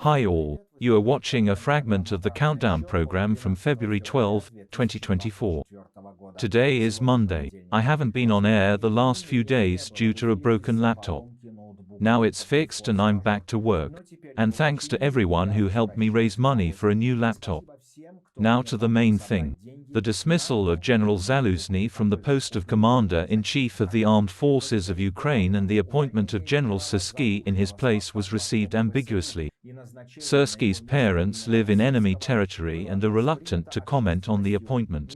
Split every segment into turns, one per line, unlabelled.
Hi all, you are watching a fragment of the countdown program from February 12, 2024. Today is Monday. I haven't been on air the last few days due to a broken laptop. Now it's fixed and I'm back to work. And thanks to everyone who helped me raise money for a new laptop. Now to the main thing. The dismissal of General Zaluzny from the post of Commander-in-Chief of the Armed Forces of Ukraine and the appointment of General Syrskyi in his place was received ambiguously. Syrskyi's parents live in enemy territory and are reluctant to comment on the appointment.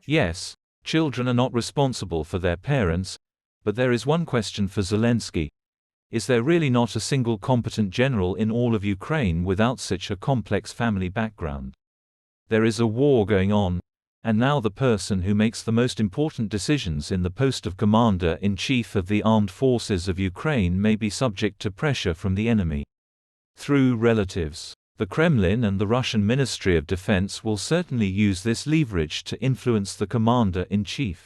Yes, children are not responsible for their parents, but there is one question for Zelensky. Is there really not a single competent general in all of Ukraine without such a complex family background? There is a war going on, and now the person who makes the most important decisions in the post of Commander-in-Chief of the Armed Forces of Ukraine may be subject to pressure from the enemy. Through relatives, the Kremlin and the Russian Ministry of Defense will certainly use this leverage to influence the Commander-in-Chief.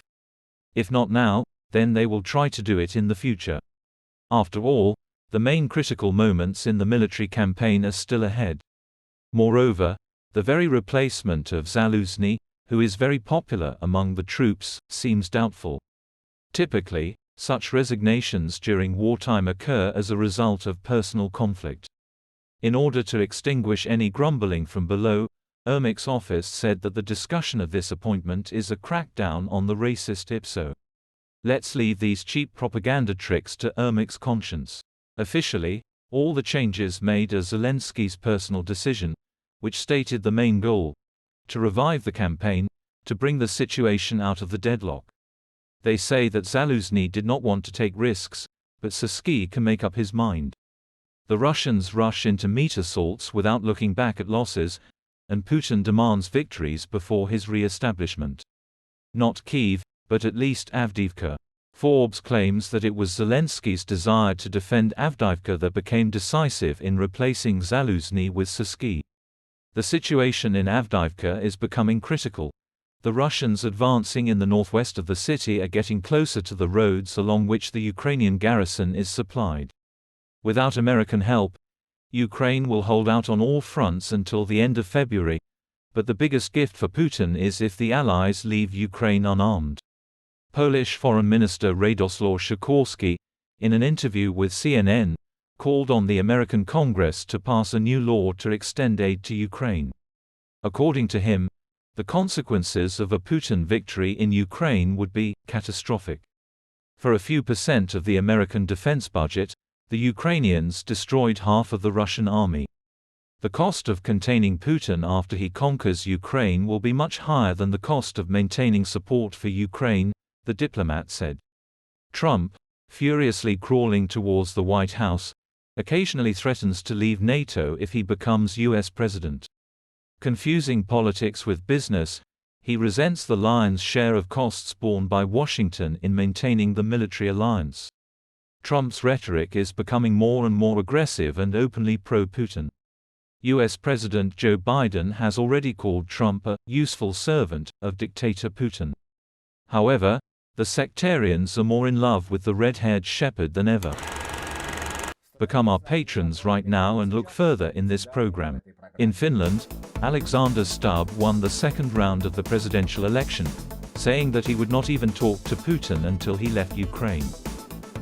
If not now, then they will try to do it in the future. After all, the main critical moments in the military campaign are still ahead. Moreover, the very replacement of Zaluzny, who is very popular among the troops, seems doubtful. Typically, such resignations during wartime occur as a result of personal conflict. In order to extinguish any grumbling from below, Ermak's office said that the discussion of this appointment is a crackdown on the racist ipso. Let's leave these cheap propaganda tricks to Ermak's conscience. Officially, all the changes made are Zelensky's personal decision, which stated the main goal: to revive the campaign, to bring the situation out of the deadlock. They say that Zaluzny did not want to take risks, but Syrskyi can make up his mind. The Russians rush into meat assaults without looking back at losses, and Putin demands victories before his re-establishment. Not Kyiv, but at least Avdiivka. Forbes claims that it was Zelensky's desire to defend Avdiivka that became decisive in replacing Zaluzny with Syrskyi. The situation in Avdiivka is becoming critical. The Russians advancing in the northwest of the city are getting closer to the roads along which the Ukrainian garrison is supplied. Without American help, Ukraine will hold out on all fronts until the end of February, but the biggest gift for Putin is if the Allies leave Ukraine unarmed. Polish Foreign Minister Radoslaw Sikorski, in an interview with CNN, called on the American Congress to pass a new law to extend aid to Ukraine. According to him, the consequences of a Putin victory in Ukraine would be catastrophic. For a few % of the American defense budget, the Ukrainians destroyed half of the Russian army. The cost of containing Putin after he conquers Ukraine will be much higher than the cost of maintaining support for Ukraine, the diplomat said. Trump, furiously crawling towards the White House, occasionally threatens to leave NATO if he becomes US president. Confusing politics with business, he resents the lion's share of costs borne by Washington in maintaining the military alliance. Trump's rhetoric is becoming more and more aggressive and openly pro-Putin. US President Joe Biden has already called Trump a useful servant of dictator Putin. However, the sectarians are more in love with the red-haired shepherd than ever. Become our patrons right now and look further in this program. In Finland, Alexander Stubb won the second round of the presidential election, saying that he would not even talk to Putin until he left Ukraine.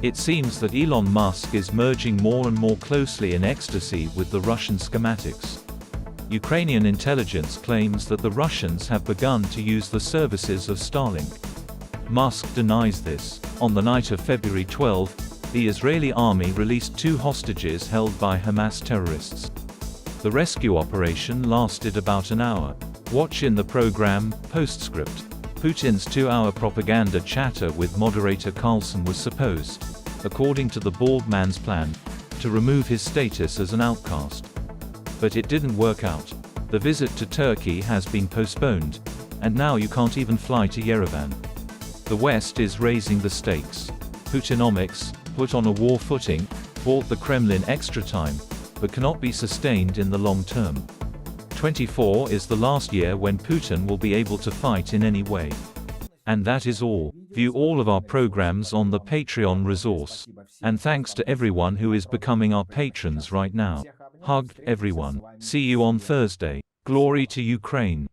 It seems that Elon Musk is merging more and more closely in ecstasy with the Russian schematics. Ukrainian intelligence claims that the Russians have begun to use the services of Starlink. Musk denies this. On the night of February 12, the Israeli army released 2 hostages held by Hamas terrorists. The rescue operation lasted about an hour. Watch in the program, Postscript. Putin's 2-hour propaganda chatter with moderator Carlson was supposed, according to the bald man's plan, to remove his status as an outcast. But it didn't work out. The visit to Turkey has been postponed, and now you can't even fly to Yerevan. The West is raising the stakes. Putinomics, put on a war footing, bought the Kremlin extra time, but cannot be sustained in the long term. 24 is the last year when Putin will be able to fight in any way. And that is all. View all of our programs on the Patreon resource. And thanks to everyone who is becoming our patrons right now. Hug, everyone. See you on Thursday. Glory to Ukraine.